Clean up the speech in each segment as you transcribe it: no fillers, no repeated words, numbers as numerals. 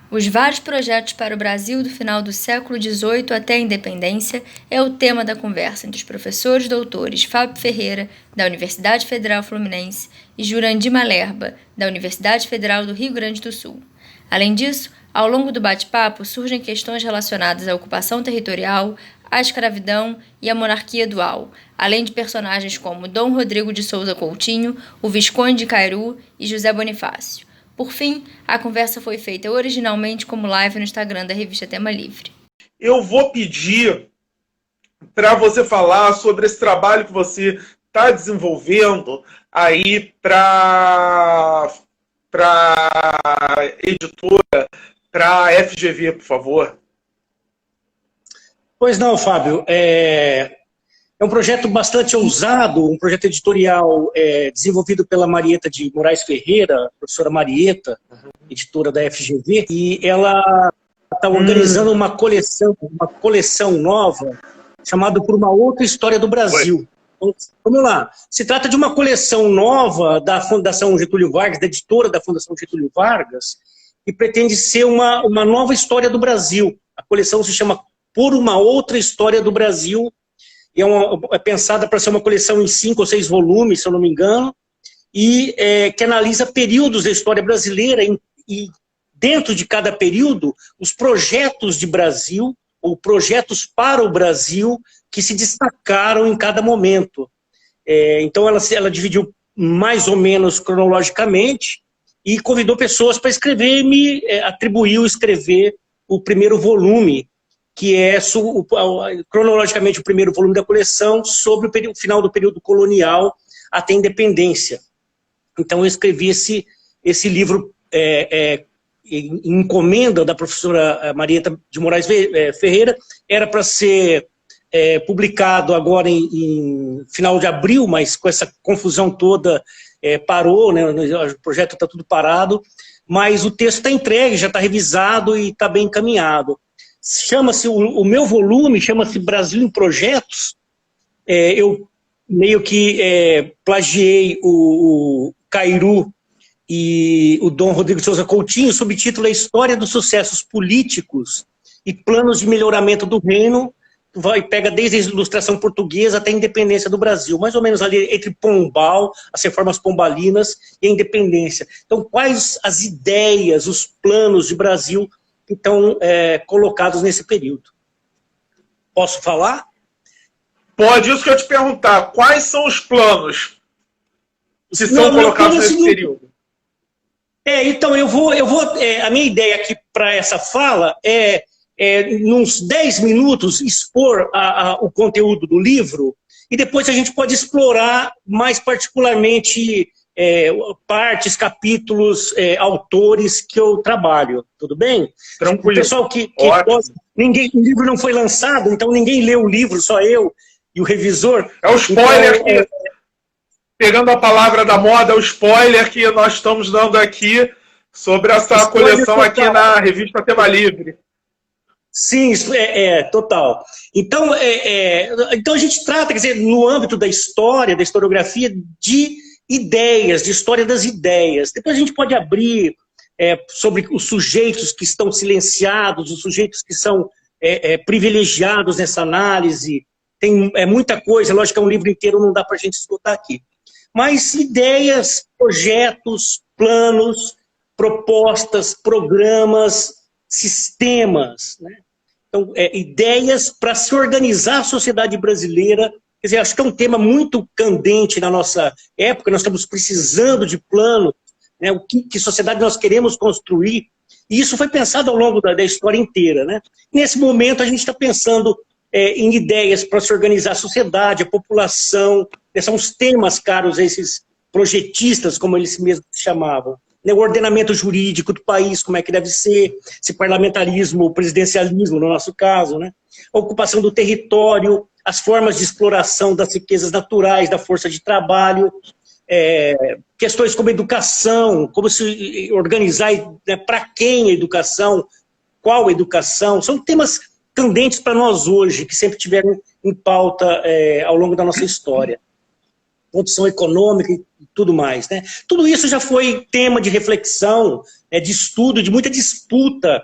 Os vários projetos para o Brasil do final do século XVIII até a independência é o tema da conversa entre os professores doutores Fábio Ferreira, da Universidade Federal Fluminense, e Jurandir Malerba, da Universidade Federal do Rio Grande do Sul. Além disso, ao longo do bate-papo surgem questões relacionadas à ocupação territorial, à escravidão e à monarquia dual, além de personagens como Dom Rodrigo de Souza Coutinho, o Visconde de Cairu e José Bonifácio. Por fim, a conversa foi feita originalmente como live no Instagram da revista Tema Livre. Eu vou pedir para você falar sobre esse trabalho que você está desenvolvendo aí para a editora, para a FGV, por favor. Pois não, Fábio. É um projeto bastante ousado, um projeto editorial desenvolvido pela Marieta de Moraes Ferreira, professora Marieta, editora da FGV, e ela está organizando uma coleção nova, chamada Por uma Outra História do Brasil. Então, vamos lá. Se trata de uma coleção nova da Fundação Getúlio Vargas, da editora da Fundação Getúlio Vargas, e pretende ser uma nova história do Brasil. A coleção se chama Por uma Outra História do Brasil, e é pensada para ser uma coleção em 5 ou 6 volumes, se eu não me engano, e que analisa períodos da história brasileira e dentro de cada período, os projetos de Brasil, ou projetos para o Brasil, que se destacaram em cada momento. Então ela dividiu mais ou menos cronologicamente e convidou pessoas para escrever, me atribuiu escrever o primeiro volume, que é cronologicamente o primeiro volume da coleção, sobre o final do período colonial até a independência. Então eu escrevi esse livro em encomenda da professora Marieta de Moraes Ferreira, era para ser publicado agora em final de abril, mas com essa confusão toda parou, né, o projeto está tudo parado, mas o texto está entregue, já está revisado e está bem encaminhado. O meu volume chama-se Brasil em Projetos. Eu meio que plagiei o Cairu e o Dom Rodrigo de Souza Coutinho, sob o título A História dos Sucessos Políticos e Planos de Melhoramento do Reino, pega desde a ilustração portuguesa até a independência do Brasil, mais ou menos ali entre Pombal, as reformas pombalinas e a independência. Então, quais as ideias, os planos de Brasil que estão colocados nesse período? Posso falar? Pode, isso que eu ia te perguntar. Quais são os planos que são colocados nesse período? Então, a minha ideia aqui para essa fala nos 10 minutos, expor o conteúdo do livro, e depois a gente pode explorar mais particularmente partes, capítulos, autores que eu trabalho. Tudo bem? Tranquilo. O pessoal o livro não foi lançado, então ninguém leu o livro, só eu e o revisor. É o spoiler aqui. Pegando a palavra da moda, é o spoiler que nós estamos dando aqui sobre essa coleção aqui na revista Tema Livre. Sim, total. Então, então a gente trata, quer dizer, no âmbito da história, da historiografia, de ideias, de história das ideias. Depois a gente pode abrir sobre os sujeitos que estão silenciados, os sujeitos que são privilegiados nessa análise. Tem muita coisa, lógico que um livro inteiro não dá para a gente esgotar aqui. Mas ideias, projetos, planos, propostas, programas, sistemas, né? Então, ideias para se organizar a sociedade brasileira. Quer dizer, acho que é um tema muito candente na nossa época, nós estamos precisando de plano, né? Que sociedade nós queremos construir, e isso foi pensado ao longo da história inteira, né? Nesse momento a gente está pensando em ideias para se organizar a sociedade, a população, são os temas caros a esses projetistas, como eles mesmos se chamavam. O ordenamento jurídico do país, como é que deve ser, esse parlamentarismo, o presidencialismo, no nosso caso, né? A ocupação do território, as formas de exploração das riquezas naturais, da força de trabalho, questões como educação, como se organizar, né, para quem a educação, qual a educação, são temas candentes para nós hoje, que sempre tiveram em pauta ao longo da nossa história. Produção econômica e tudo mais, né? Tudo isso já foi tema de reflexão de estudo, de muita disputa,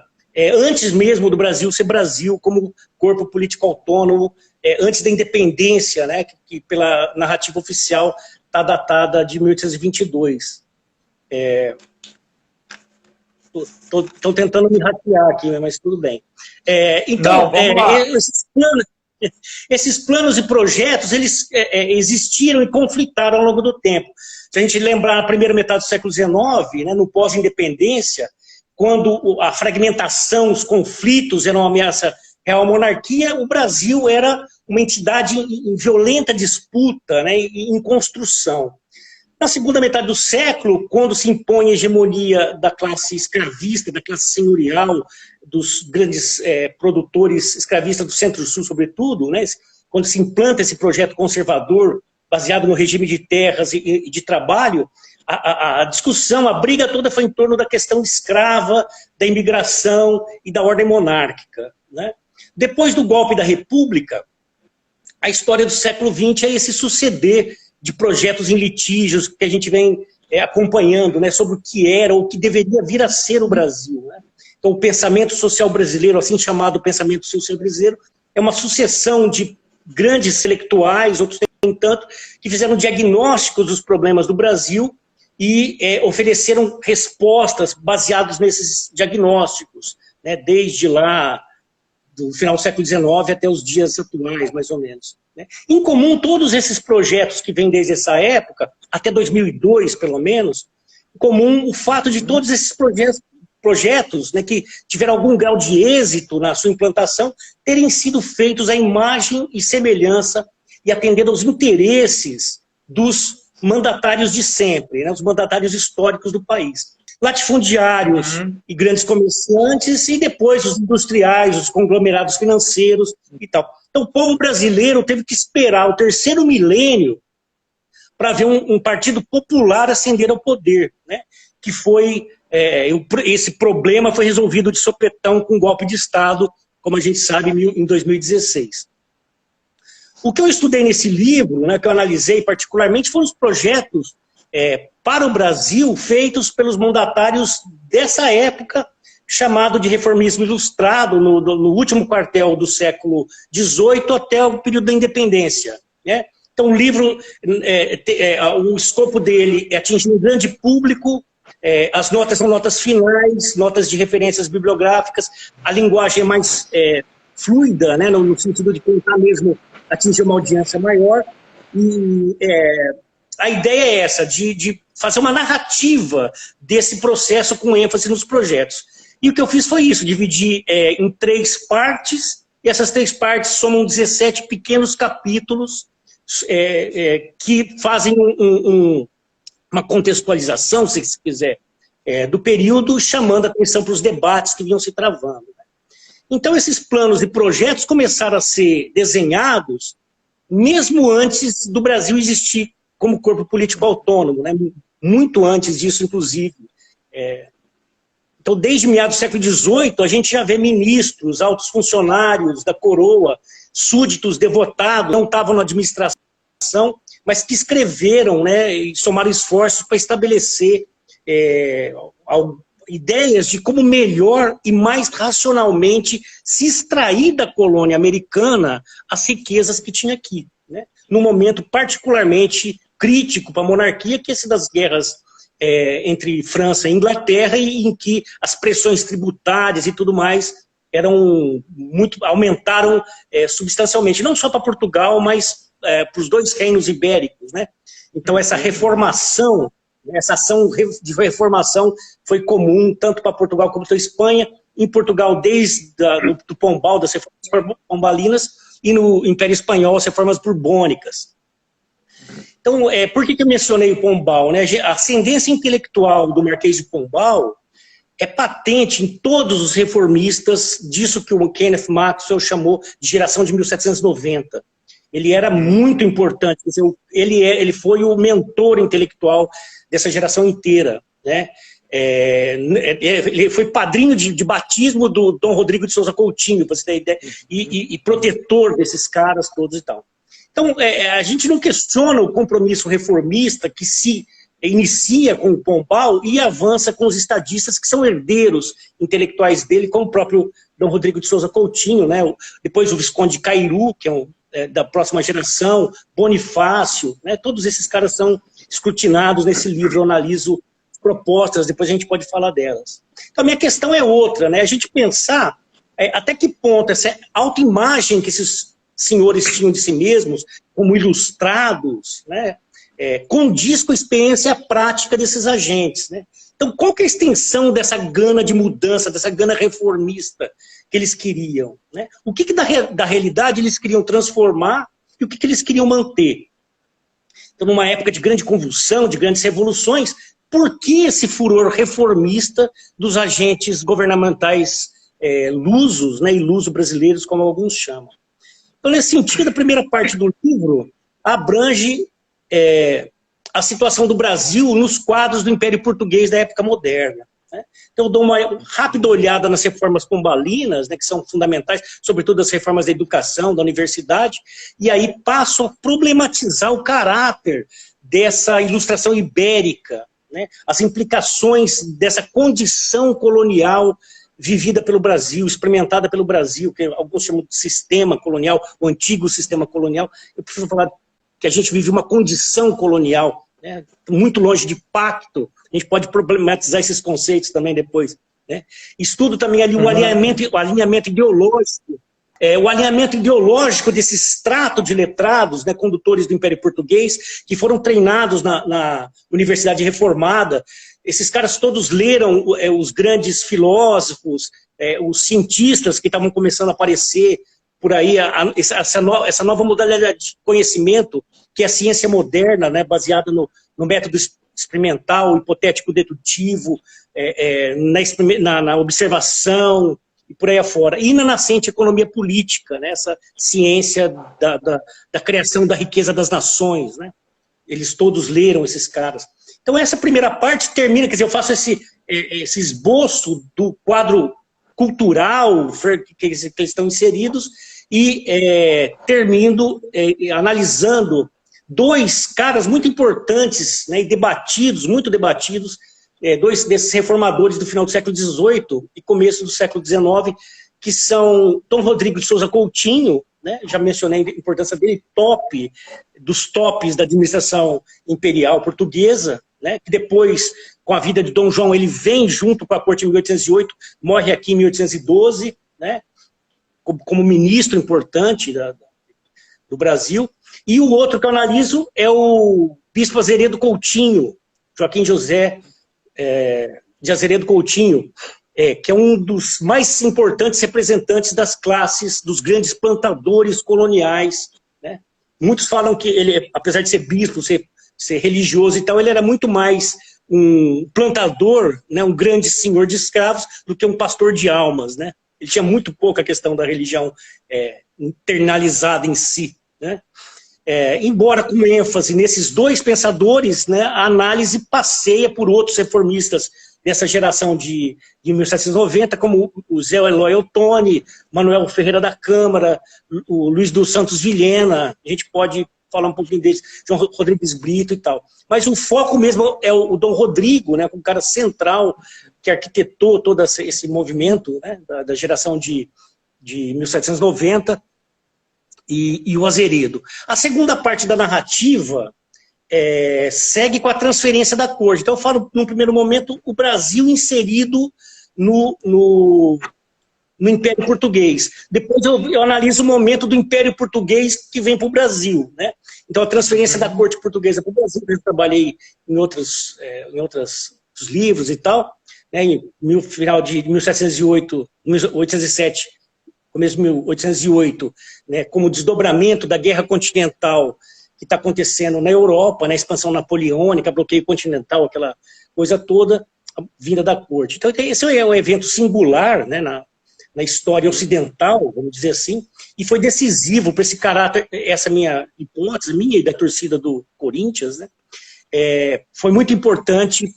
antes mesmo do Brasil ser Brasil como corpo político autônomo, antes da independência, né, que pela narrativa oficial está datada de 1822. Estou tentando me hackear aqui, mas tudo bem. Então, esses planos e projetos, eles existiram e conflitaram ao longo do tempo. Se a gente lembrar a primeira metade do século XIX, né, no pós-independência, quando a fragmentação, os conflitos eram uma ameaça real à monarquia, o Brasil era uma entidade em violenta disputa, né, em construção. Na segunda metade do século, quando se impõe a hegemonia da classe escravista, da classe senhorial, dos grandes produtores escravistas do Centro-Sul, sobretudo, né, quando se implanta esse projeto conservador, baseado no regime de terras e de trabalho, a discussão, a briga toda foi em torno da questão escrava, da imigração e da ordem monárquica, né? Depois do golpe da República, a história do século XX é esse suceder de projetos em litígios que a gente vem acompanhando, né, sobre o que era ou o que deveria vir a ser o Brasil, né? Então, o pensamento social brasileiro, assim chamado pensamento social brasileiro, é uma sucessão de grandes intelectuais, outros nem tanto, que fizeram diagnósticos dos problemas do Brasil e ofereceram respostas baseadas nesses diagnósticos, né, desde lá do final do século XIX até os dias atuais, mais ou menos, né? Em comum, todos esses projetos que vêm desde essa época, até 2002, pelo menos, em comum o fato de todos esses projetos, né, que tiveram algum grau de êxito na sua implantação, terem sido feitos à imagem e semelhança e atendendo aos interesses dos mandatários de sempre, né, os mandatários históricos do país. Latifundiários e grandes comerciantes, e depois os industriais, os conglomerados financeiros e tal. Então, o povo brasileiro teve que esperar o terceiro milênio para ver um partido popular ascender ao poder, né? Que foi, esse problema foi resolvido de sopetão com um golpe de Estado, como a gente sabe, em 2016. O que eu estudei nesse livro, né, que eu analisei particularmente, foram os projetos para o Brasil feitos pelos mandatários dessa época, chamado de reformismo ilustrado, no último quartel do século XVIII até o período da independência, né? Então o livro, o escopo dele é atingir um grande público, as notas são notas finais, notas de referências bibliográficas, a linguagem é mais fluida, né, no sentido de tentar mesmo atingir uma audiência maior, e a ideia é essa, de fazer uma narrativa desse processo com ênfase nos projetos. E o que eu fiz foi isso, dividir em 3 partes, e essas 3 partes somam 17 pequenos capítulos que fazem uma contextualização, se quiser, do período, chamando a atenção para os debates que vinham se travando. Então, esses planos e projetos começaram a ser desenhados mesmo antes do Brasil existir como corpo político autônomo, né? Muito antes disso, inclusive. Então, desde meados do século XVIII, a gente já vê ministros, altos funcionários da coroa, súditos devotados, não estavam na administração, mas que escreveram, né, e somaram esforços para estabelecer ideias de como melhor e mais racionalmente se extrair da colônia americana as riquezas que tinha aqui, né? Num momento particularmente crítico para a monarquia, que é esse das guerras entre França e Inglaterra, e em que as pressões tributárias e tudo mais aumentaram substancialmente, não só para Portugal, mas para os 2 reinos ibéricos, né? Então essa reformação, essa ação de reformação foi comum tanto para Portugal como para a Espanha. Em Portugal, desde do Pombal, das reformas pombalinas, e no Império Espanhol, as reformas borbônicas. Então, por que eu mencionei o Pombal, né? A ascendência intelectual do Marquês de Pombal é patente em todos os reformistas disso que o Kenneth Maxwell chamou de geração de 1790. Ele era muito importante, ele foi o mentor intelectual dessa geração inteira, né? Ele foi padrinho de batismo do Dom Rodrigo de Souza Coutinho, para você ter ideia, e protetor desses caras todos e tal. Então, a gente não questiona o compromisso reformista que se inicia com o Pombal e avança com os estadistas, que são herdeiros intelectuais dele, como o próprio Dom Rodrigo de Souza Coutinho, né? Depois o Visconde de Cairu, que é da próxima geração, Bonifácio, né? Todos esses caras são escrutinados nesse livro. Eu analiso propostas, depois a gente pode falar delas. Então a minha questão é outra, né? A gente pensar até que ponto essa autoimagem que esses senhores tinham de si mesmos, como ilustrados, né? Condiz com a experiência prática desses agentes, né? Então, qual que é a extensão dessa gana de mudança, dessa gana reformista que eles queriam, né? O que da realidade eles queriam transformar e o que eles queriam manter? Então, numa época de grande convulsão, de grandes revoluções, por que esse furor reformista dos agentes governamentais lusos, né, e luso-brasileiros, como alguns chamam? Então, nesse sentido, a primeira parte do livro abrange a situação do Brasil nos quadros do Império Português da época moderna, né? Então eu dou uma rápida olhada nas reformas pombalinas, né, que são fundamentais, sobretudo as reformas da educação, da universidade, e aí passo a problematizar o caráter dessa ilustração ibérica, né, as implicações dessa condição colonial vivida pelo Brasil, experimentada pelo Brasil, que alguns chamam de sistema colonial, o antigo sistema colonial. Eu preciso falar que a gente vive uma condição colonial, né, muito longe de pacto. A gente pode problematizar esses conceitos também depois, né? Estudo também ali o alinhamento ideológico, o alinhamento ideológico desse extrato de letrados, né, condutores do Império Português, que foram treinados na Universidade Reformada. Esses caras todos leram os grandes filósofos, os cientistas que estavam começando a aparecer por aí, essa nova modalidade de conhecimento, que é a ciência moderna, né, baseada no método experimental, hipotético-dedutivo, na observação, e por aí afora. E na nascente economia política, né, essa ciência da criação da riqueza das nações, né? Eles todos leram esses caras. Então essa primeira parte termina, quer dizer, eu faço esse esboço do quadro cultural que eles estão inseridos, e termino analisando dois caras muito importantes, né, e debatidos, muito debatidos, dois desses reformadores do final do século XVIII e começo do século XIX, que são Dom Rodrigo de Souza Coutinho, né, já mencionei a importância dele, dos tops da administração imperial portuguesa, né, que depois, com a vida de Dom João, ele vem junto com a corte em 1808, morre aqui em 1812, né, como ministro importante do Brasil. E o outro que eu analiso é o bispo Azeredo Coutinho, Joaquim José de Azeredo Coutinho, que é um dos mais importantes representantes das classes, dos grandes plantadores coloniais, né? Muitos falam que ele, apesar de ser bispo, ser religioso e tal, ele era muito mais um plantador, né, um grande senhor de escravos, do que um pastor de almas, né? Ele tinha muito pouca questão da religião internalizada em si, né? Embora com ênfase nesses dois pensadores, né, a análise passeia por outros reformistas dessa geração de 1790, como o Zé Eloy Ottoni, Manuel Ferreira da Câmara, o Luiz dos Santos Vilhena, a gente pode falar um pouquinho deles, João Rodrigues Brito e tal. Mas o foco mesmo é o Dom Rodrigo, né, um cara central que arquitetou todo esse movimento, né, da geração de 1790, e o Azeredo. A segunda parte da narrativa segue com a transferência da corte. Então eu falo, num primeiro momento, o Brasil inserido no Império Português. Depois eu analiso o momento do Império Português que vem para o Brasil, né? Então a transferência da corte portuguesa para o Brasil, eu trabalhei em outros livros e tal, né? No final de 1708, 1807, começo de 1808, né, como desdobramento da guerra continental que está acontecendo na Europa, né, expansão napoleônica, bloqueio continental, aquela coisa toda, a vinda da corte. Então esse é um evento singular, né, na história ocidental, vamos dizer assim, e foi decisivo para esse caráter, essa minha hipótese, minha e da torcida do Corinthians, né, foi muito importante.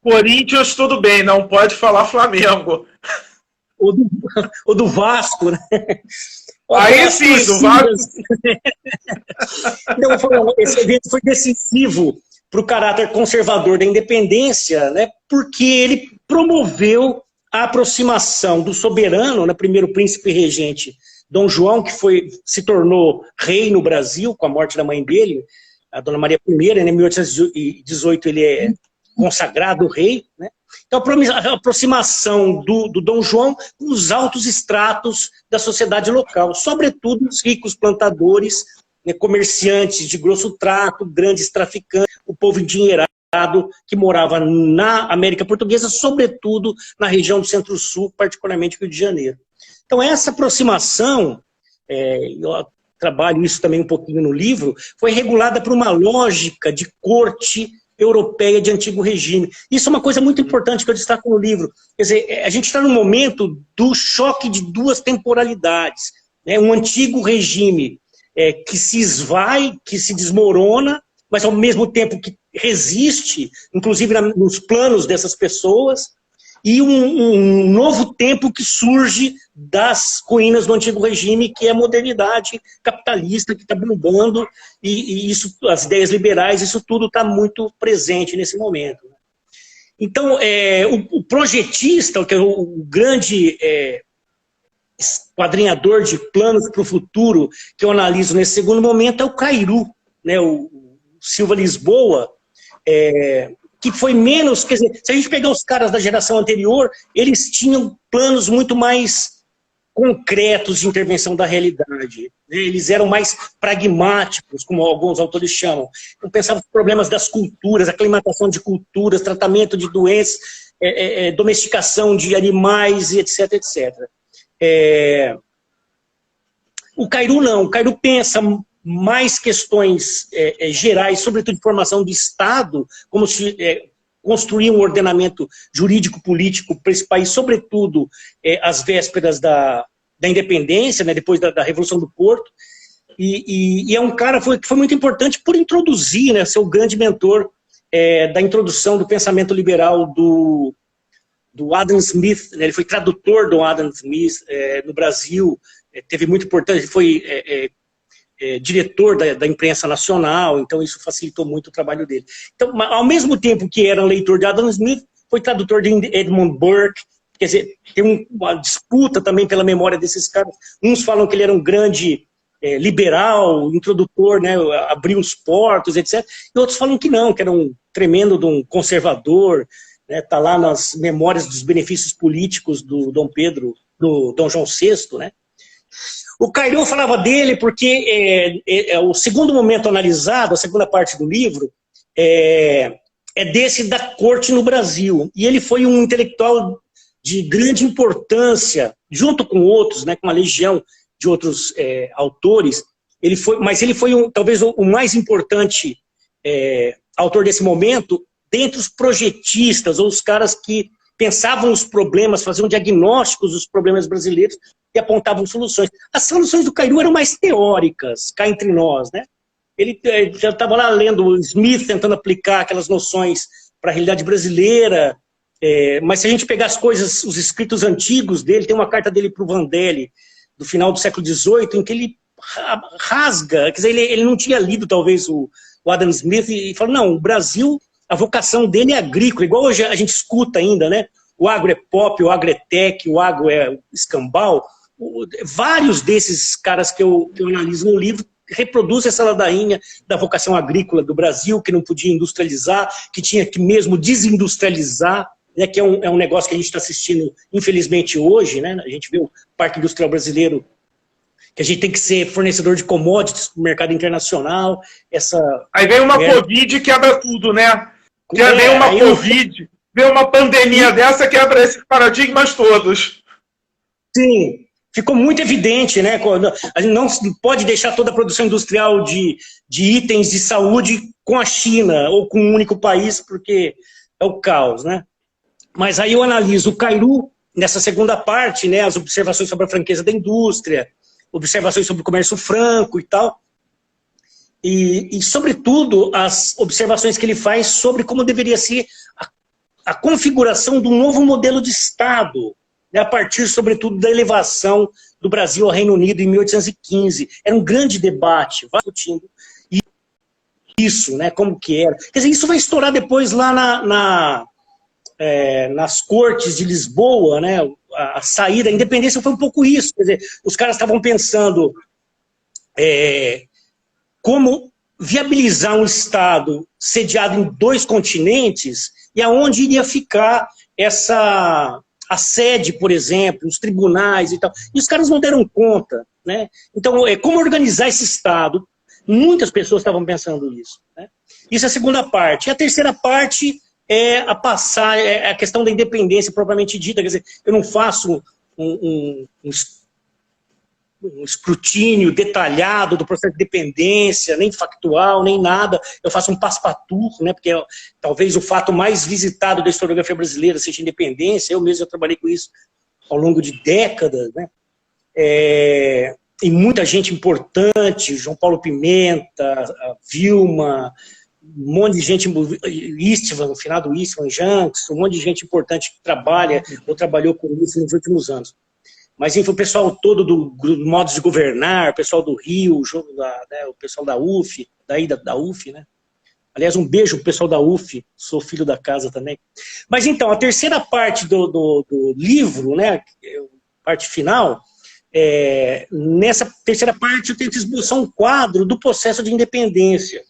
Corinthians tudo bem, não pode falar Flamengo. Ou do Vasco, né? Aí sim, do Vasco. Então, esse evento foi decisivo para o caráter conservador da independência, né, porque ele promoveu a aproximação do soberano, né, primeiro príncipe regente Dom João, que se tornou rei no Brasil com a morte da mãe dele, a Dona Maria I, né, em 1818 ele é consagrado rei, né? Então a aproximação do Dom João com os altos estratos da sociedade local, sobretudo os ricos plantadores, né, comerciantes de grosso trato, grandes traficantes, o povo endinheirado que morava na América Portuguesa, sobretudo na região do Centro-Sul, particularmente Rio de Janeiro. Então essa aproximação, eu trabalho isso também um pouquinho no livro, foi regulada por uma lógica de corte europeia de antigo regime. Isso é uma coisa muito importante que eu destaco no livro. Quer dizer, a gente está no momento do choque de duas temporalidades, né? Um antigo regime que se esvai, que se desmorona, mas ao mesmo tempo que resiste, inclusive nos planos dessas pessoas, e um novo tempo que surge das ruínas do antigo regime, que é a modernidade capitalista que está bombando, e isso, as ideias liberais, isso tudo está muito presente nesse momento. Então, o projetista, que é o grande esquadrinhador de planos para o futuro, que eu analiso nesse segundo momento, é o Cairu, né, o Silva Lisboa, que foi menos, quer dizer, se a gente pegar os caras da geração anterior, eles tinham planos muito mais concretos de intervenção da realidade, né? Eles eram mais pragmáticos, como alguns autores chamam. Então, pensavam nos problemas das culturas, aclimatação de culturas, tratamento de doenças, domesticação de animais, etc, etc. O Cairu não, o Cairu pensa mais questões gerais, sobretudo de formação do Estado, como se construir um ordenamento jurídico-político para esse país, sobretudo às vésperas da independência, né, depois da Revolução do Porto, e é um cara que foi muito importante por introduzir, né, ser o grande mentor da introdução do pensamento liberal do Adam Smith, né, ele foi tradutor do Adam Smith no Brasil, teve muito importância, ele foi diretor da imprensa nacional, então isso facilitou muito o trabalho dele. Então, ao mesmo tempo que era leitor de Adam Smith, foi tradutor de Edmund Burke, quer dizer, tem uma disputa também pela memória desses caras. Uns falam que ele era um grande liberal, introdutor, né, abriu os portos, etc. E outros falam que não, que era um tremendo de um conservador, né, tá lá nas memórias dos benefícios políticos do Dom João VI, né. O Cairu falava dele porque o segundo momento analisado, a segunda parte do livro, é desse da corte no Brasil. E ele foi um intelectual de grande importância, junto com outros, né, com uma legião de outros autores. Mas ele foi talvez o mais importante autor desse momento, dentre os projetistas, ou os caras que pensavam os problemas, faziam diagnósticos dos problemas brasileiros e apontavam soluções. As soluções do Cairu eram mais teóricas, cá entre nós, né? Ele já estava lá lendo o Smith, tentando aplicar aquelas noções para a realidade brasileira, mas se a gente pegar as coisas, os escritos antigos dele, tem uma carta dele para o Vandelli, do final do século XVIII, em que ele rasga, quer dizer, ele não tinha lido talvez o Adam Smith, e falou, não, o Brasil, a vocação dele é agrícola, igual hoje a gente escuta ainda, né? O agro é pop, o agro é tech, o agro é escambau. Vários desses caras que eu analiso no livro reproduzem essa ladainha da vocação agrícola do Brasil, que não podia industrializar, que tinha que mesmo desindustrializar, né, que é um negócio que a gente está assistindo, infelizmente, hoje, né? A gente vê o Parque Industrial Brasileiro, que a gente tem que ser fornecedor de commodities para o mercado internacional. Aí vem uma Covid e quebra tudo, né? Vem uma Covid, vem uma pandemia dessa, quebra esses paradigmas todos. Sim. Ficou muito evidente, né? A gente não pode deixar toda a produção industrial de itens de saúde com a China ou com um único país, porque é o caos, né? Mas aí eu analiso o Cairu, nessa segunda parte, né? As observações sobre a franqueza da indústria, observações sobre o comércio franco e tal. E sobretudo, as observações que ele faz sobre como deveria ser a configuração de um novo modelo de Estado, a partir, sobretudo, da elevação do Brasil ao Reino Unido em 1815. Era um grande debate, vai discutindo. isso, né? Como que era. Quer dizer, isso vai estourar depois lá nas cortes de Lisboa, né? A saída, a independência foi um pouco isso. Quer dizer, os caras estavam pensando como viabilizar um Estado sediado em 2 continentes e aonde iria ficar a sede, por exemplo, os tribunais e tal. E os caras não deram conta, né? Então, como organizar esse Estado? Muitas pessoas estavam pensando nisso, né? Isso é a segunda parte. E a terceira parte é a questão da independência propriamente dita. Quer dizer, eu não faço um escrutínio detalhado do processo de independência, nem factual, nem nada. Eu faço um passe-patur, né, porque talvez o fato mais visitado da historiografia brasileira seja a independência. Eu mesmo já trabalhei com isso ao longo de décadas, né? E muita gente importante, João Paulo Pimenta, a Vilma, um monte de gente, Istvan, o finado Istvan Janks, um monte de gente importante que trabalha ou trabalhou com isso nos últimos anos. Mas, enfim, o pessoal todo do Modos de Governar, o pessoal do Rio, o pessoal da UF, da UF, né? Aliás, um beijo pro pessoal da UF, sou filho da casa também. Mas, então, a terceira parte do livro, né, parte final, nessa terceira parte eu tento esboçar um quadro do processo de independência.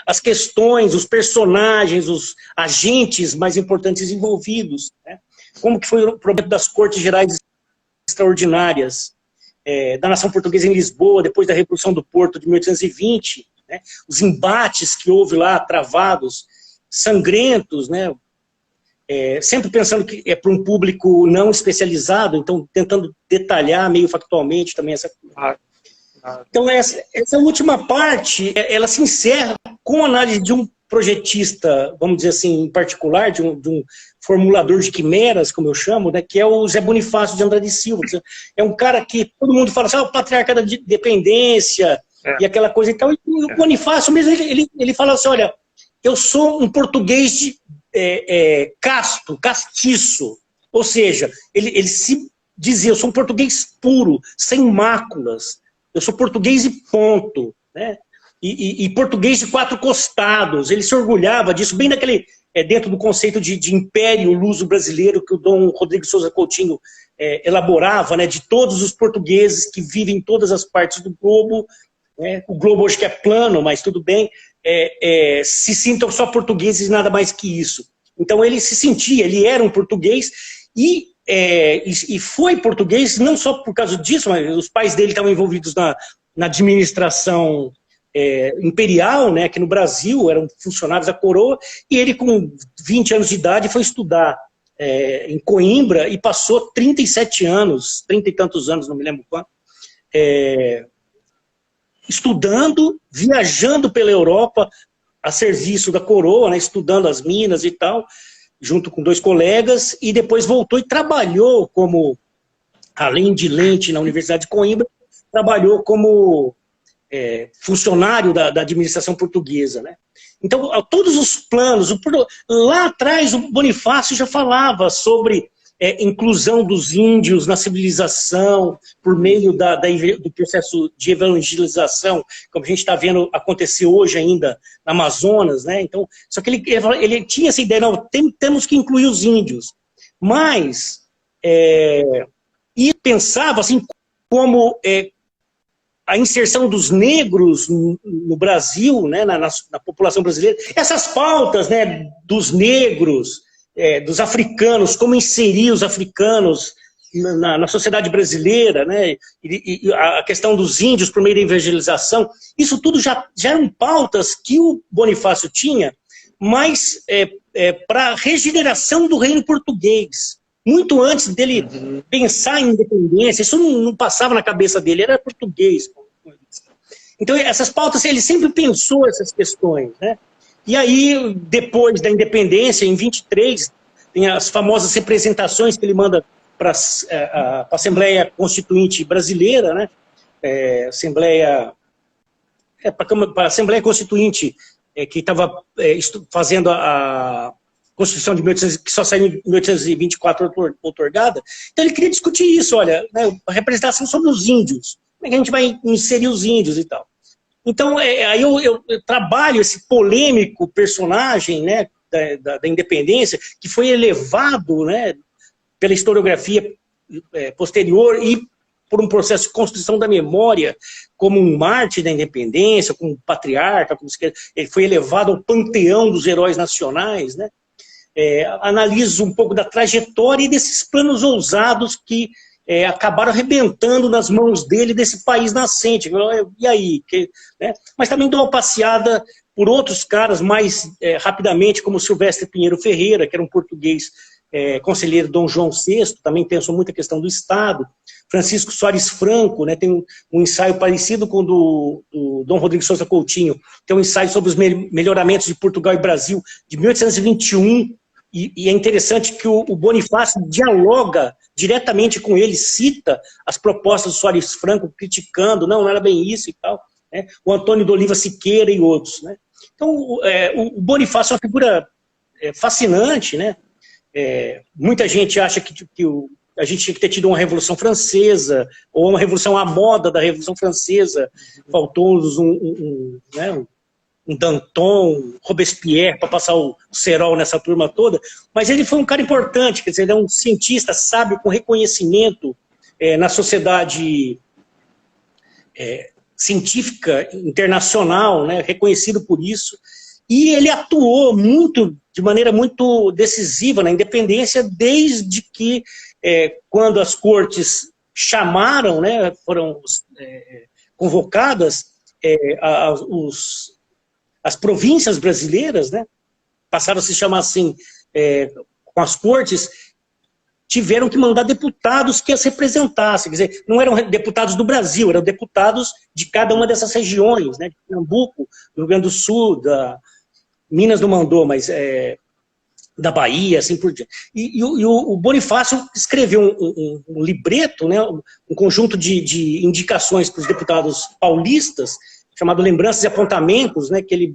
As questões, os personagens, os agentes mais importantes envolvidos, né? Como que foi o problema das Cortes Gerais Extraordinárias da nação portuguesa em Lisboa, depois da Revolução do Porto de 1820, né? Os embates que houve lá, travados, sangrentos, né? Sempre pensando que é para um público não especializado, então tentando detalhar meio factualmente também essa coisa. Então essa última parte, ela se encerra com a análise de um projetista, vamos dizer assim, em particular, de um formulador de quimeras, como eu chamo, né, que é o Zé Bonifácio de Andrade Silva. É um cara que todo mundo fala assim, o patriarca da dependência, e aquela coisa e tal. E o Bonifácio mesmo, ele fala assim, olha, eu sou um português casto, castiço. Ou seja, ele se dizia, eu sou um português puro, sem máculas. Eu sou português e ponto, né? E português de 4 costados. Ele se orgulhava disso, bem daquele, dentro do conceito de império luso-brasileiro que o Dom Rodrigo Souza Coutinho elaborava, né, de todos os portugueses que vivem em todas as partes do globo, né? O globo hoje que é plano, mas tudo bem, se sintam só portugueses e nada mais que isso. Então ele se sentia, ele era um português e foi português não só por causa disso, mas os pais dele estavam envolvidos na administração imperial, né, aqui no Brasil, eram funcionários da coroa, e ele com 20 anos de idade foi estudar em Coimbra e passou 37 anos, 30 e tantos anos, não me lembro quanto, estudando, viajando pela Europa a serviço da coroa, né, estudando as minas e tal, junto com 2 colegas, e depois voltou e trabalhou como, além de lente na Universidade de Coimbra, trabalhou como funcionário da administração portuguesa, né? Então, todos os planos, lá atrás o Bonifácio já falava sobre inclusão dos índios na civilização, por meio do processo de evangelização, como a gente está vendo acontecer hoje ainda na Amazonas, né? Então, só que ele tinha essa ideia, não, temos que incluir os índios, mas e pensava assim, como a inserção dos negros no Brasil, né, na população brasileira, essas pautas, né, dos negros, dos africanos, como inserir os africanos na sociedade brasileira, né, e a questão dos índios por meio da evangelização, isso tudo já eram pautas que o Bonifácio tinha, mas para a regeneração do reino português. Muito antes dele pensar em independência, isso não passava na cabeça dele, era português. Então, essas pautas, ele sempre pensou essas questões, né? E aí, depois da independência, em 23, tem as famosas representações que ele manda para a Assembleia Constituinte Brasileira, né? Para a Assembleia Constituinte, que estava fazendo a Constituição de 1800, que só saiu em 1824 outorgada. Então ele queria discutir isso, olha, né, a representação sobre os índios. Como é que a gente vai inserir os índios e tal? Então, aí eu trabalho esse polêmico personagem, né, da independência, que foi elevado, né, pela historiografia posterior e por um processo de construção da memória, como um mártir da independência, como um patriarca, ele foi elevado ao panteão dos heróis nacionais, né? Analiso um pouco da trajetória e desses planos ousados que acabaram arrebentando nas mãos dele, desse país nascente. E aí? Né? Mas também dou uma passeada por outros caras mais rapidamente, como Silvestre Pinheiro Ferreira, que era um português conselheiro Dom João VI, também pensou muito a questão do Estado. Francisco Soares Franco, né, tem um ensaio parecido com o do Dom Rodrigo Souza Coutinho, que é um ensaio sobre os melhoramentos de Portugal e Brasil, de 1821, e é interessante que o Bonifácio dialoga diretamente com ele, cita as propostas do Soares Franco, criticando, não era bem isso e tal, né, o Antônio de Oliva Siqueira e outros. Né. Então, o Bonifácio é uma figura fascinante, né. Muita gente acha que a gente tinha que ter tido uma Revolução Francesa, ou uma revolução à moda da Revolução Francesa, faltou-nos um Danton, Robespierre, para passar o cerol nessa turma toda, mas ele foi um cara importante, quer dizer, ele é um cientista sábio com reconhecimento na sociedade científica internacional, né, reconhecido por isso, e ele atuou de maneira muito decisiva na independência, desde que, quando as cortes chamaram, né, foram convocadas, as províncias brasileiras, né, passaram a se chamar assim, com as cortes, tiveram que mandar deputados que as representassem. Quer dizer, não eram deputados do Brasil, eram deputados de cada uma dessas regiões, né, de Pernambuco, do Rio Grande do Sul, Minas não mandou, mas da Bahia, assim por diante. E o Bonifácio escreveu um libreto, né, um conjunto de indicações para os deputados paulistas, chamado Lembranças e Apontamentos, né, que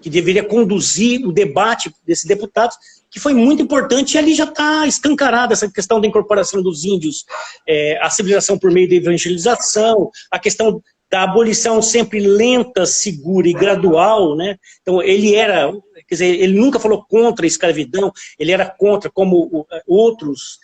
deveria conduzir o debate desses deputados, que foi muito importante, e ali já está escancarada essa questão da incorporação dos índios, a civilização por meio da evangelização, a questão da abolição sempre lenta, segura e gradual, né? Então quer dizer, ele nunca falou contra a escravidão, ele era contra, como outros,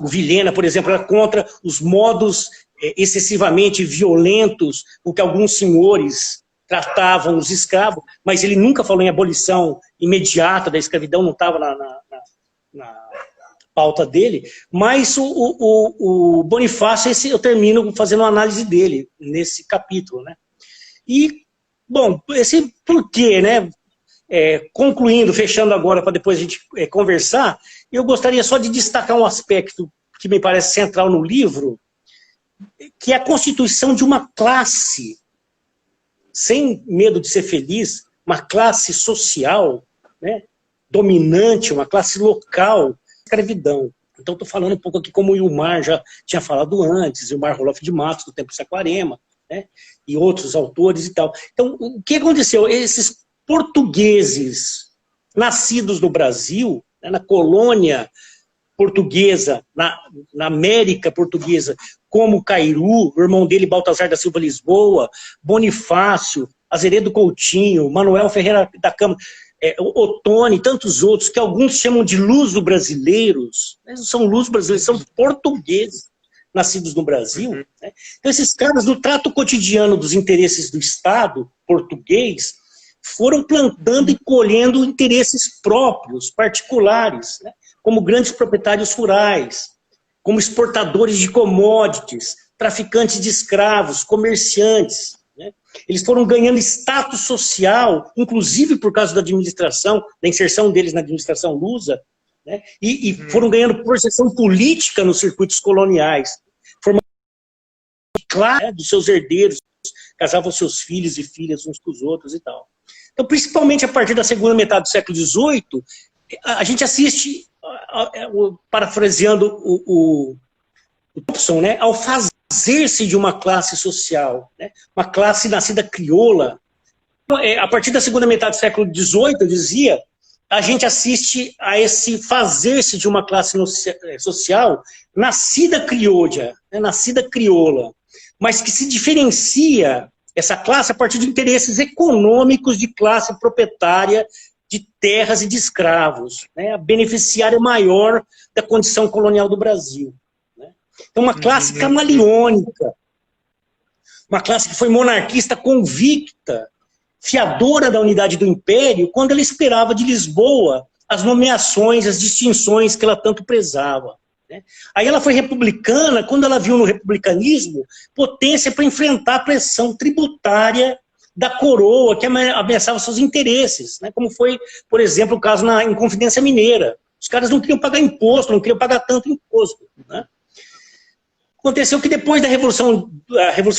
o Vilhena, por exemplo, era contra os modos excessivamente violentos com que alguns senhores tratavam os escravos, mas ele nunca falou em abolição imediata da escravidão, não estava na pauta dele, mas o Bonifácio, eu termino fazendo uma análise dele nesse capítulo, né? E, bom, esse porquê, né? Concluindo, fechando agora para depois a gente conversar, eu gostaria só de destacar um aspecto que me parece central no livro, que é a constituição de uma classe, sem medo de ser feliz, uma classe social, né, dominante, uma classe local, escravidão. Então estou falando um pouco aqui como o Ilmar já tinha falado antes, Ilmar Roloff de Matos, do Tempo de Saquarema, né, e outros autores e tal. Então, o que aconteceu? Esses portugueses nascidos no Brasil, né, na colônia portuguesa, na América portuguesa, como Cairu, o irmão dele, Baltazar da Silva Lisboa, Bonifácio, Azeredo Coutinho, Manuel Ferreira da Câmara, Ottoni e tantos outros, que alguns chamam de luso-brasileiros, não são luso-brasileiros, são portugueses nascidos no Brasil. Né? Então esses caras, no trato cotidiano dos interesses do Estado português, foram plantando e colhendo interesses próprios, particulares, né? Como grandes proprietários rurais, como exportadores de commodities, traficantes de escravos, comerciantes. Né? Eles foram ganhando status social, inclusive por causa da administração, da inserção deles na administração lusa, né? E foram ganhando projeção política nos circuitos coloniais, formando claro, né, dos seus herdeiros, casavam seus filhos e filhas uns com os outros e tal. Então, principalmente a partir da segunda metade do século XVIII, a gente assiste, parafraseando o Thompson, né, ao fazer-se de uma classe social, né, uma classe nascida crioula. A partir da segunda metade do século XVIII, eu dizia, a gente assiste a esse fazer-se de uma classe social nascida crioula, né, nascida crioula. mas que se diferencia essa classe a partir de interesses econômicos de classe proprietária de terras e de escravos, né? A beneficiária maior da condição colonial do Brasil. Né? Então, uma classe camaleônica, uma classe que foi monarquista convicta, fiadora da unidade do império, quando ela esperava de Lisboa as nomeações, as distinções que ela tanto prezava. Né? Aí ela foi republicana quando ela viu no republicanismo potência para enfrentar a pressão tributária da coroa que ameaçava seus interesses, né? Como foi, por exemplo, o caso na Inconfidência Mineira. Os caras não queriam pagar imposto, não queriam pagar tanto imposto. Né? Aconteceu que depois da Revolução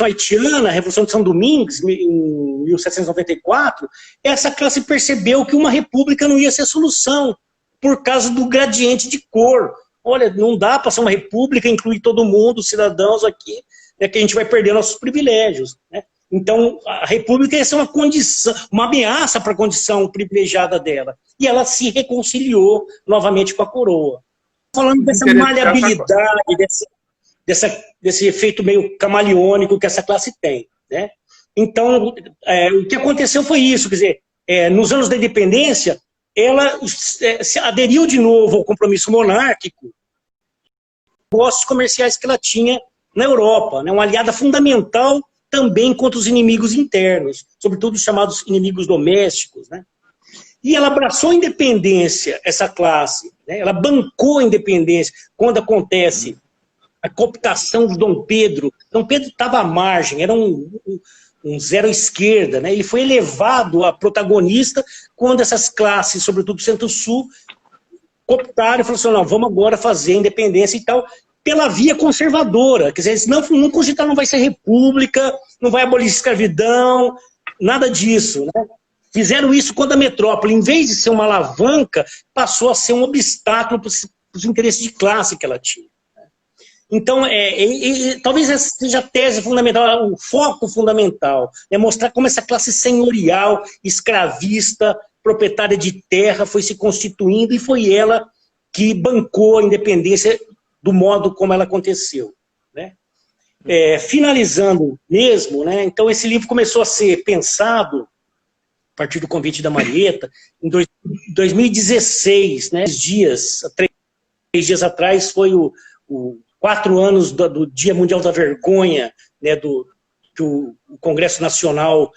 Haitiana, a Revolução de São Domingos, em 1794, essa classe percebeu que uma república não ia ser solução, por causa do gradiente de cor. Olha, não dá para ser uma república, incluir todo mundo, os cidadãos aqui, né, que a gente vai perder nossos privilégios. Né? Então, a república ia ser uma condição, uma ameaça para a condição privilegiada dela. E ela se reconciliou novamente com a coroa. Falando dessa maleabilidade, desse efeito meio camaleônico que essa classe tem. Né? Então, o que aconteceu foi isso, quer dizer, nos anos da independência, ela se aderiu de novo ao compromisso monárquico, negócios comerciais que ela tinha na Europa, né? Uma aliada fundamental também contra os inimigos internos, sobretudo os chamados inimigos domésticos. Né? E ela abraçou a independência, essa classe, né? Ela bancou a independência quando acontece a cooptação de Dom Pedro. Dom Pedro estava à margem, era um zero à esquerda, né? Ele foi elevado a protagonista quando essas classes, sobretudo do Centro-Sul, cooptaram e falaram assim, não, vamos agora fazer a independência e tal, pela via conservadora. Quer dizer, não cogitar, não vai ser república, não vai abolir escravidão, nada disso. Né? Fizeram isso quando a metrópole, em vez de ser uma alavanca, passou a ser um obstáculo para os interesses de classe que ela tinha. Então, talvez essa seja a tese fundamental, o foco fundamental, é mostrar como essa classe senhorial, escravista, proprietária de terra foi se constituindo e foi ela que bancou a independência do modo como ela aconteceu. Né? Finalizando mesmo, né, então esse livro começou a ser pensado, a partir do convite da Marieta, em 2016, né, 3 dias atrás, foi o 4 anos do Dia Mundial da Vergonha, né, que o Congresso Nacional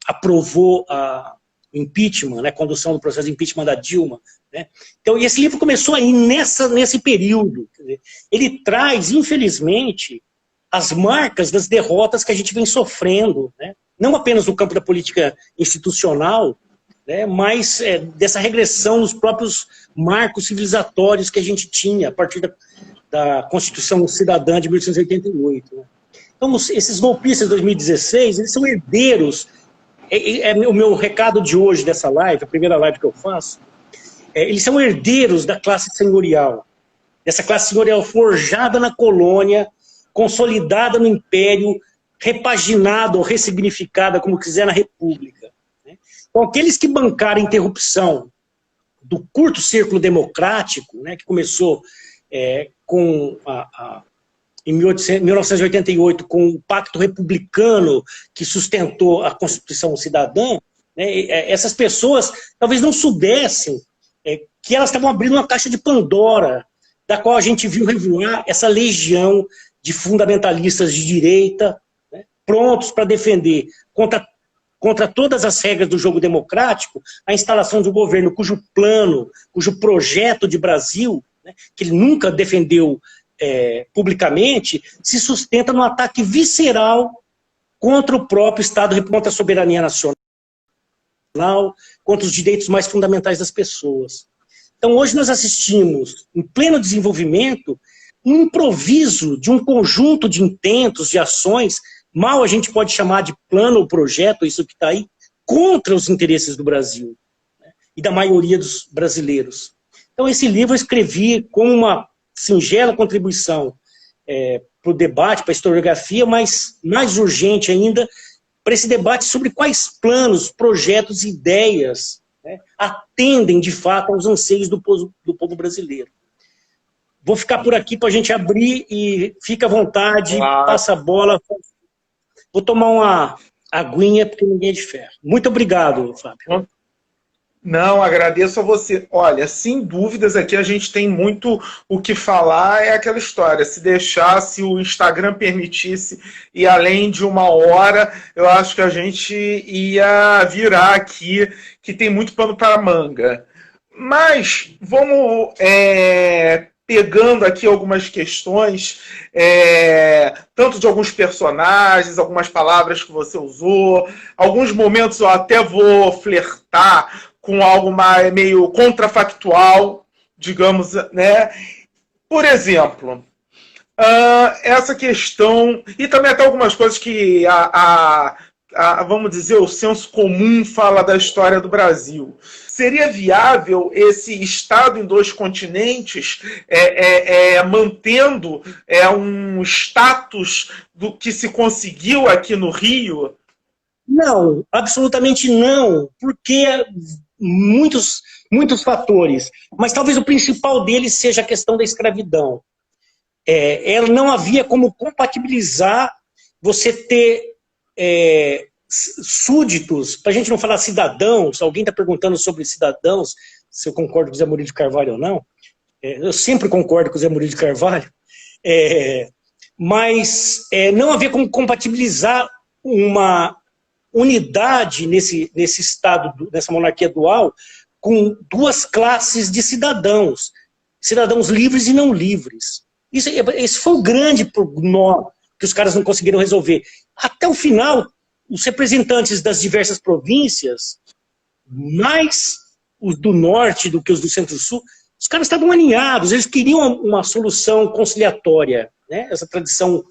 aprovou o impeachment, né, a condução do processo de impeachment da Dilma. Né? Então, esse livro começou aí nesse período. Quer dizer, ele traz, infelizmente, as marcas das derrotas que a gente vem sofrendo, né? Não apenas no campo da política institucional, né, mas dessa regressão nos próprios marcos civilizatórios que a gente tinha a partir da Constituição Cidadã de 1888. Né? Então, esses golpistas de 2016, eles são herdeiros. O meu recado de hoje dessa live, a primeira live que eu faço, eles são herdeiros da classe senhorial. Dessa classe senhorial forjada na colônia, consolidada no império, repaginada ou ressignificada, como quiser, na república. Né? Então, aqueles que bancaram a interrupção do curto círculo democrático, né, que começou em 1988, com o Pacto Republicano que sustentou a Constituição Cidadã, né, essas pessoas talvez não soubessem que elas estavam abrindo uma caixa de Pandora, da qual a gente viu revoar essa legião de fundamentalistas de direita, né, prontos para defender contra todas as regras do jogo democrático, a instalação de um governo cujo plano, cujo projeto de Brasil, né, que ele nunca defendeu publicamente, se sustenta no ataque visceral contra o próprio Estado, contra a soberania nacional, contra os direitos mais fundamentais das pessoas. Então hoje nós assistimos, em pleno desenvolvimento, um improviso de um conjunto de intentos, de ações, mal a gente pode chamar de plano ou projeto, isso que está aí, contra os interesses do Brasil, né, e da maioria dos brasileiros. Então esse livro eu escrevi como uma singela contribuição para o debate, para a historiografia, mas mais urgente ainda, para esse debate sobre quais planos, projetos e ideias, né, atendem de fato aos anseios do povo brasileiro. Vou ficar por aqui para a gente abrir e fica à vontade, passa a bola. Vou tomar uma aguinha, porque ninguém é de ferro. Muito obrigado, Fábio. Não, agradeço a você. Olha, sem dúvidas aqui a gente tem muito o que falar, é aquela história. Se deixasse, o Instagram permitisse, e além de 1 hora, eu acho que a gente ia virar aqui, que tem muito pano para manga. Mas vamos pegando aqui algumas questões, tanto de alguns personagens, algumas palavras que você usou, alguns momentos eu até vou flertar com algo mais, meio contrafactual, digamos, né? Por exemplo, essa questão, e também até algumas coisas que vamos dizer, o senso comum fala da história do Brasil. Seria viável esse Estado em 2 continentes mantendo um status do que se conseguiu aqui no Rio? Não, absolutamente não, porque muitos fatores, mas talvez o principal deles seja a questão da escravidão. Ela não havia como compatibilizar você ter súditos, para a gente não falar cidadãos. Alguém está perguntando sobre cidadãos, se eu concordo com o Zé Murilo de Carvalho ou não. Eu sempre concordo com o Zé Murilo de Carvalho, mas não havia como compatibilizar uma unidade nesse Estado, nessa monarquia dual, com 2 classes de cidadãos livres e não livres. Esse foi o grande nó que os caras não conseguiram resolver. Até o final, os representantes das diversas províncias, mais os do norte do que os do centro-sul, os caras estavam alinhados, eles queriam uma solução conciliatória, né? Essa tradição,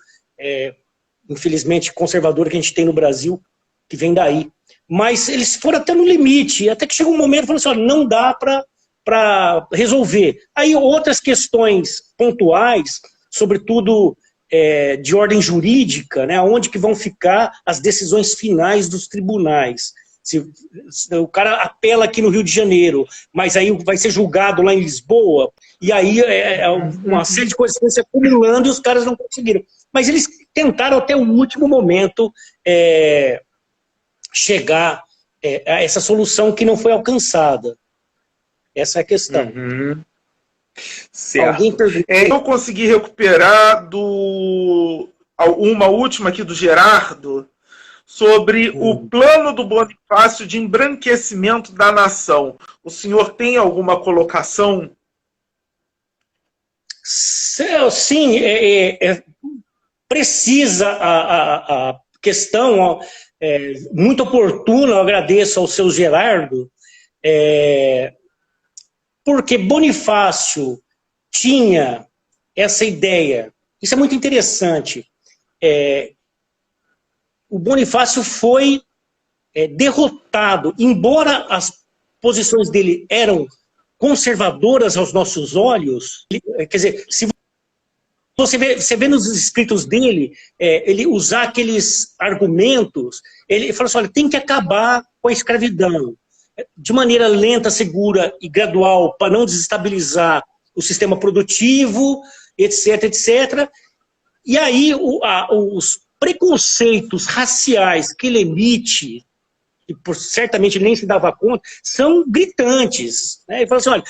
infelizmente, conservadora que a gente tem no Brasil, que vem daí. Mas eles foram até no limite, até que chegou um momento e falaram assim, olha, não dá para resolver. Aí outras questões pontuais, sobretudo de ordem jurídica, né, onde que vão ficar as decisões finais dos tribunais. Se o cara apela aqui no Rio de Janeiro, mas aí vai ser julgado lá em Lisboa, e aí uma série de coisas que vão se acumulando e os caras não conseguiram. Mas eles tentaram até o último momento chegar a essa solução que não foi alcançada. Essa é a questão. Uhum. Certo. Eu consegui recuperar uma última aqui do Gerardo sobre o plano do Bonifácio de embranquecimento da nação. O senhor tem alguma colocação? Sim, precisa a questão, muito oportuna, eu agradeço ao seu Gerardo, porque Bonifácio tinha essa ideia. Isso é muito interessante. O Bonifácio foi derrotado, embora as posições dele eram conservadoras aos nossos olhos. Quer dizer, se você vê nos escritos dele, ele usar aqueles argumentos, ele fala assim, olha, tem que acabar com a escravidão, de maneira lenta, segura e gradual, para não desestabilizar o sistema produtivo, etc, etc. E aí os preconceitos raciais que ele emite, que certamente nem se dava conta, são gritantes, né? Ele fala assim, olha,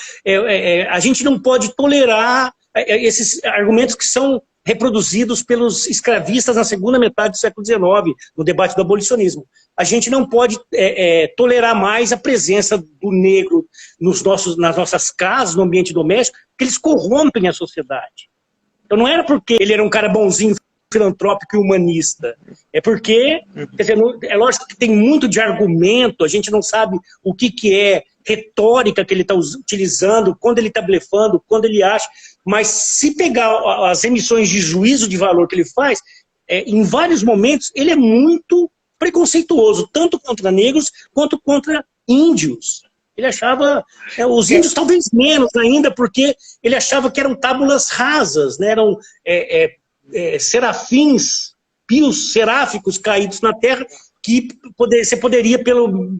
a gente não pode tolerar esses argumentos que são reproduzidos pelos escravistas na segunda metade do século XIX, no debate do abolicionismo. A gente não pode tolerar mais a presença do negro nas nossas casas, no ambiente doméstico, porque eles corrompem a sociedade. Então não era porque ele era um cara bonzinho, filantrópico e humanista. É porque, quer dizer, é lógico que tem muito de argumento, a gente não sabe o que é retórica que ele está utilizando, quando ele está blefando, quando ele acha, mas se pegar as emissões de juízo de valor que ele faz, em vários momentos ele é muito preconceituoso, tanto contra negros quanto contra índios. Ele achava, os índios talvez menos ainda, porque ele achava que eram tábulas rasas, né? Eram serafins, pios seráficos caídos na terra, que você poderia,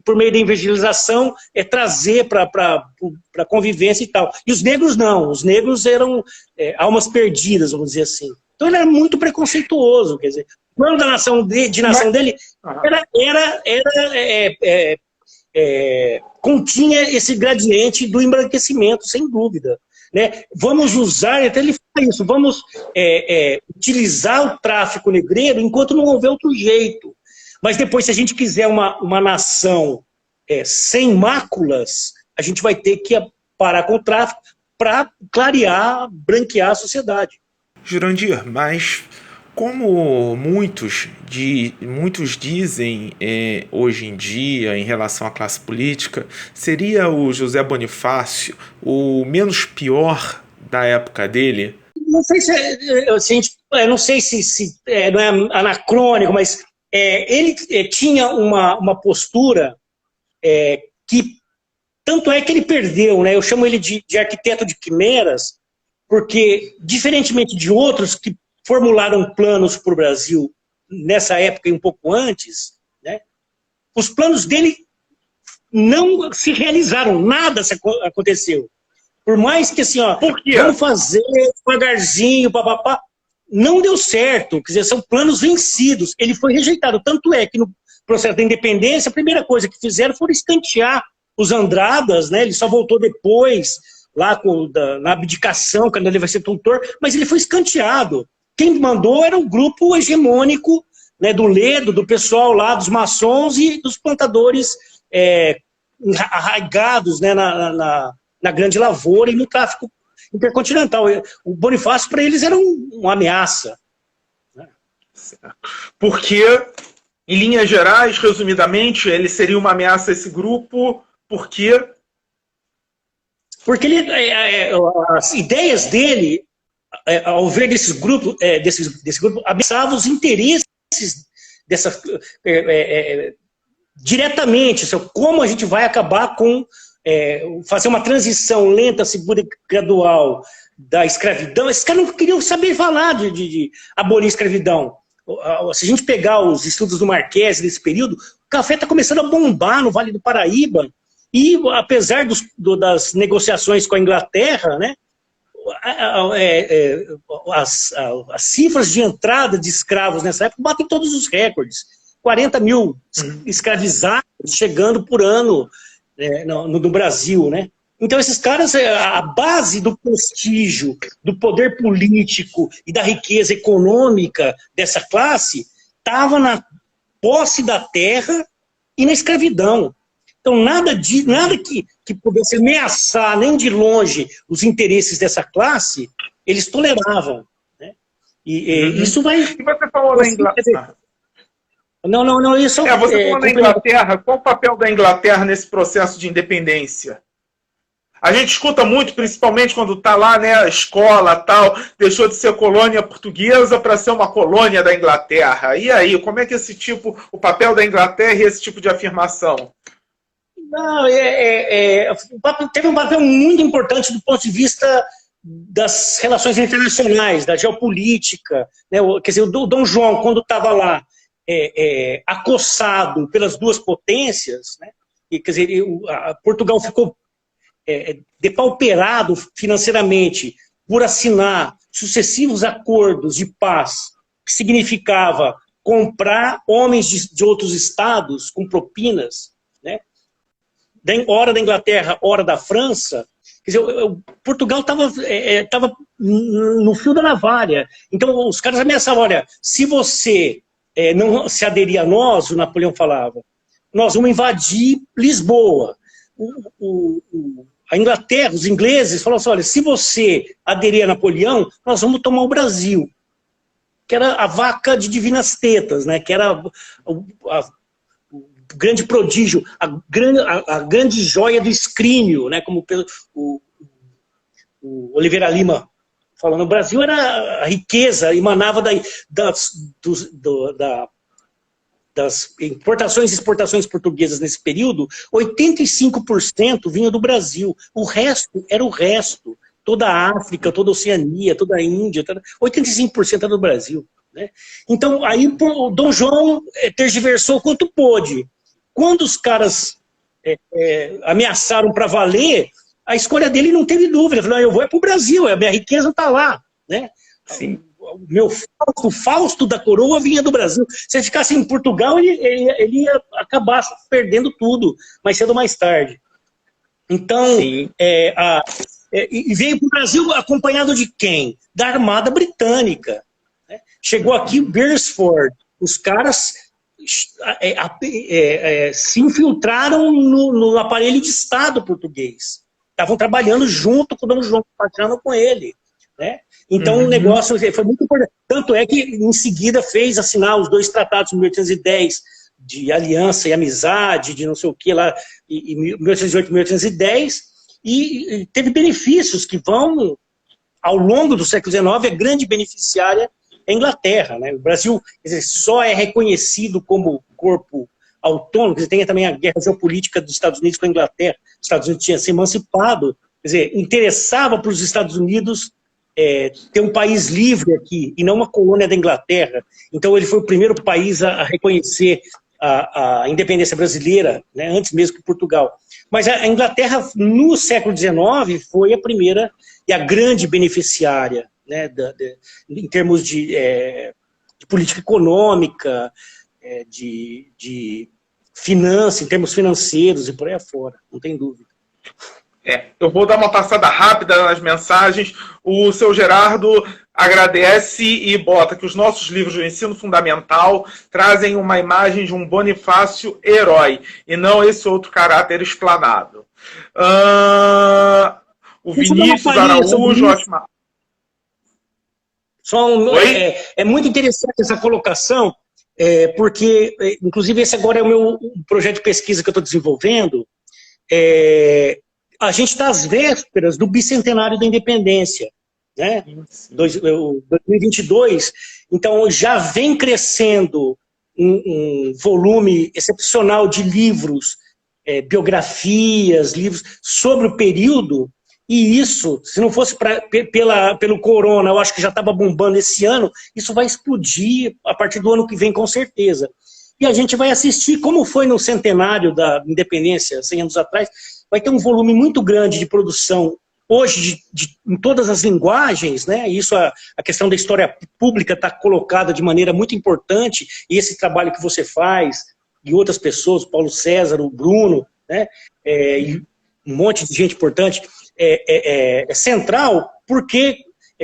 por meio da evangelização, trazer para a convivência e tal. E os negros não, os negros eram almas perdidas, vamos dizer assim. Então ele era muito preconceituoso, quer dizer, o plano da nação dele continha esse gradiente do embranquecimento, sem dúvida. Né? Vamos usar, até ele fala isso, vamos utilizar o tráfico negreiro enquanto não houver outro jeito. Mas depois, se a gente quiser uma nação sem máculas, a gente vai ter que parar com o tráfico para clarear, branquear a sociedade. Jurandir, mas como muitos dizem hoje em dia em relação à classe política, seria o José Bonifácio o menos pior da época dele? Não sei não sei se não é anacrônico, mas ele tinha uma postura que, tanto é que ele perdeu, né? Eu chamo ele de arquiteto de quimeras, porque, diferentemente de outros que formularam planos para o Brasil nessa época e um pouco antes, né? Os planos dele não se realizaram, nada aconteceu. Por mais que assim, vamos fazer devagarzinho, papapá, não deu certo, quer dizer, são planos vencidos. Ele foi rejeitado, tanto é que no processo da independência, a primeira coisa que fizeram foi escantear os Andradas, né? Ele só voltou depois, lá na abdicação, quando ele vai ser tutor, mas ele foi escanteado. Quem mandou era o grupo hegemônico, né, do Ledo, do pessoal lá, dos maçons e dos plantadores arraigados, né, na grande lavoura e no tráfico intercontinental. O Bonifácio, para eles, era uma ameaça. Porque, em linhas gerais, resumidamente, ele seria uma ameaça a esse grupo, porque as ideias dele, ao ver desse grupo ameaçavam os interesses diretamente, como a gente vai acabar com fazer uma transição lenta, segura e gradual da escravidão. Esses caras não queriam saber falar de abolir a escravidão. Se a gente pegar os estudos do Marquese nesse período, o café está começando a bombar no Vale do Paraíba, e apesar das negociações com a Inglaterra, né, as cifras de entrada de escravos nessa época batem todos os recordes. 40 mil escravizados chegando por ano no Brasil, né? Então esses caras, a base do prestígio, do poder político e da riqueza econômica dessa classe estava na posse da terra e na escravidão. Então nada que pudesse ameaçar nem de longe os interesses dessa classe, eles toleravam, né? Isso vai... E você falou da Inglaterra. Não, isso... Você falou da Inglaterra. Qual o papel da Inglaterra nesse processo de independência? A gente escuta muito, principalmente quando está lá, né, a escola tal, deixou de ser colônia portuguesa para ser uma colônia da Inglaterra. E aí, como é que o papel da Inglaterra e esse tipo de afirmação? Não, teve um papel muito importante do ponto de vista das relações internacionais, da geopolítica, né? Quer dizer, o Dom João, quando estava lá, acossado pelas duas potências, né? Quer dizer, Portugal ficou depauperado financeiramente por assinar sucessivos acordos de paz, que significava comprar homens de outros estados com propinas, né? Hora da Inglaterra, hora da França. Quer dizer, Portugal estava no fio da navalha. Então os caras ameaçavam, olha, se você não se aderir a nós, o Napoleão falava, nós vamos invadir Lisboa. A Inglaterra, os ingleses, falaram assim, olha, se você aderir a Napoleão, nós vamos tomar o Brasil. Que era a vaca de divinas tetas, né? Que era o grande prodígio, a grande joia do escrínio, né? Como o Oliveira Lima falou, no Brasil era a riqueza, emanava das importações e exportações portuguesas nesse período, 85% vinha do Brasil. O resto era o resto. Toda a África, toda a Oceania, toda a Índia, 85% era do Brasil. né? Então, aí o Dom João tergiversou quanto pôde. Quando os caras ameaçaram para valer, a escolha dele não teve dúvida. Ele falou, eu vou para o Brasil, a minha riqueza está lá, né? Sim. O meu Fausto da coroa vinha do Brasil. Se ele ficasse em Portugal, ele ia acabar perdendo tudo, mais cedo ou mais tarde. Então, e veio para o Brasil acompanhado de quem? Da Armada Britânica, né? Chegou aqui Beresford, os caras se infiltraram no aparelho de Estado português. Estavam trabalhando junto com o Dom João, compartilhando com ele, né? Então o negócio foi muito importante. Tanto é que em seguida fez assinar os 2 tratados de 1810 de aliança e amizade, de não sei o que lá, em 1808 e 1810, e teve benefícios que vão, ao longo do século XIX, a grande beneficiária é a Inglaterra, né? O Brasil, quer dizer, só é reconhecido como corpo autônomo, quer dizer, tem também a guerra geopolítica dos Estados Unidos com a Inglaterra. Os Estados Unidos tinham se emancipado, quer dizer, interessava para os Estados Unidos ter um país livre aqui, e não uma colônia da Inglaterra. Então ele foi o primeiro país a reconhecer a independência brasileira, né, antes mesmo que Portugal. Mas a Inglaterra, no século XIX, foi a primeira e a grande beneficiária, né, em termos de política econômica, de finanças, em termos financeiros e por aí afora, não tem dúvida. Eu vou dar uma passada rápida nas mensagens. O seu Gerardo agradece e bota que os nossos livros do ensino fundamental trazem uma imagem de um Bonifácio herói, e não esse outro caráter explanado. O Vinícius Araújo... É muito interessante essa colocação, porque, inclusive, esse agora é o meu projeto de pesquisa que eu estou desenvolvendo. A gente está às vésperas do bicentenário da independência, né? 2022, então já vem crescendo um volume excepcional de livros, biografias, livros sobre o período, e isso, se não fosse pelo corona, eu acho que já estava bombando esse ano, isso vai explodir a partir do ano que vem, com certeza. E a gente vai assistir, como foi no centenário da independência, 100 anos atrás, vai ter um volume muito grande de produção, hoje, em todas as linguagens, né? Isso, a questão da história pública está colocada de maneira muito importante, e esse trabalho que você faz, e outras pessoas, o Paulo César, o Bruno, né? E um monte de gente importante, é central, porque,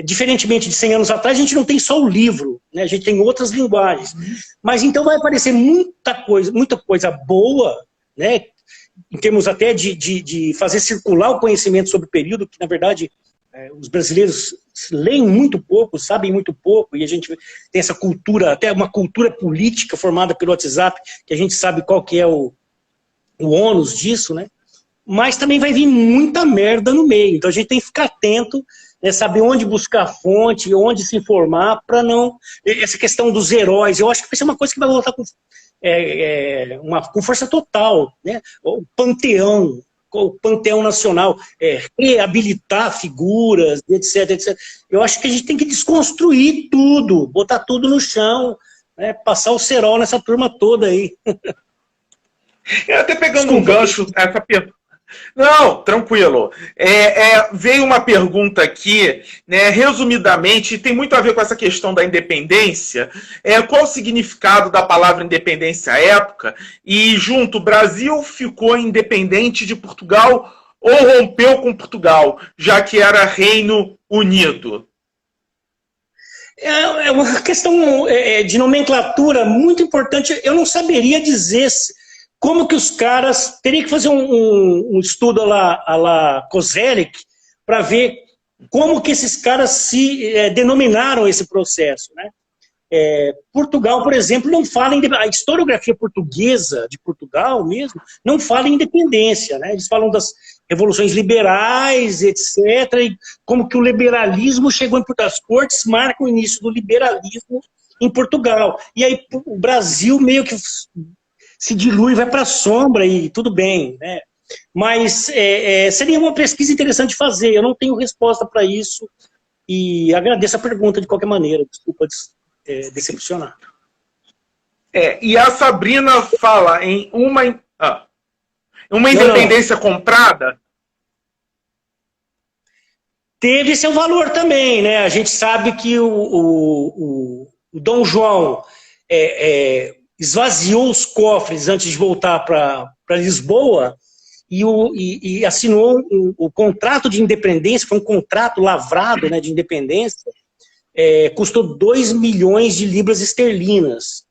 diferentemente de 100 anos atrás, a gente não tem só o livro, né? A gente tem outras linguagens. Mas então vai aparecer muita coisa boa, né? Em termos até de fazer circular o conhecimento sobre o período, que na verdade os brasileiros leem muito pouco, sabem muito pouco, e a gente tem essa cultura, até uma cultura política formada pelo WhatsApp, que a gente sabe qual que é o ônus disso, né? Mas também vai vir muita merda no meio, então a gente tem que ficar atento, né, saber onde buscar fonte, onde se informar, para não... Essa questão dos heróis, eu acho que vai ser uma coisa que vai voltar com força total, né? O panteão nacional, reabilitar figuras, etc, etc. Eu acho que a gente tem que desconstruir tudo, botar tudo no chão, né? Passar o cerol nessa turma toda aí. Até pegando um gancho, essa pergunta. Não, tranquilo. Veio uma pergunta aqui, né, resumidamente, tem muito a ver com essa questão da independência. Qual o significado da palavra independência à época? E junto, o Brasil ficou independente de Portugal ou rompeu com Portugal, já que era Reino Unido? É uma questão de nomenclatura muito importante. Eu não saberia dizer como que os caras... Teria que fazer um estudo a la Koselleck para ver como que esses caras se denominaram esse processo, né? Portugal, por exemplo, não fala em... A historiografia portuguesa, de Portugal mesmo, não fala em independência, né? Eles falam das revoluções liberais, etc. E como que o liberalismo chegou em Portugal. As cortes marcam o início do liberalismo em Portugal. E aí o Brasil meio que se dilui, vai para a sombra e tudo bem, né? Mas seria uma pesquisa interessante de fazer. Eu não tenho resposta para isso e agradeço a pergunta de qualquer maneira. Desculpa decepcionar. E a Sabrina fala em uma independência comprada. Teve seu valor também, né? A gente sabe que o Dom João esvaziou os cofres antes de voltar para Lisboa e assinou o contrato de independência, foi um contrato lavrado, né, de independência, custou 2 milhões de libras esterlinas,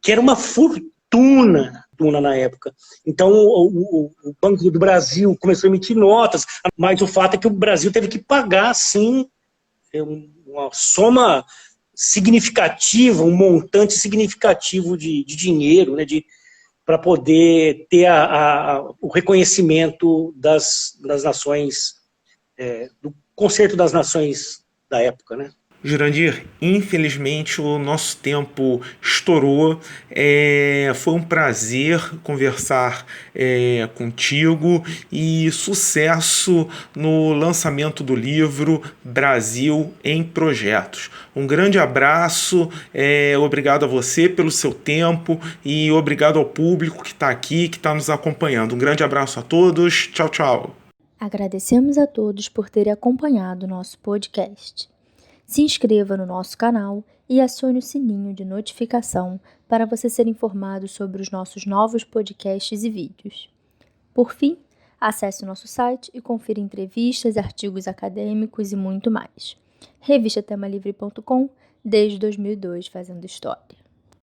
que era uma fortuna na época. Então, o Banco do Brasil começou a emitir notas, mas o fato é que o Brasil teve que pagar, sim, uma soma significativa, um montante significativo de dinheiro, né, para poder ter o reconhecimento das nações, do Concerto das Nações da época, né? Jurandir, infelizmente o nosso tempo estourou. Foi um prazer conversar contigo e sucesso no lançamento do livro Brasil em Projetos. Um grande abraço, obrigado a você pelo seu tempo e obrigado ao público que está aqui, que está nos acompanhando. Um grande abraço a todos, tchau, tchau. Agradecemos a todos por terem acompanhado o nosso podcast. Se inscreva no nosso canal e acione o sininho de notificação para você ser informado sobre os nossos novos podcasts e vídeos. Por fim, acesse o nosso site e confira entrevistas, artigos acadêmicos e muito mais. Revistatemalivre.com, desde 2002 fazendo história.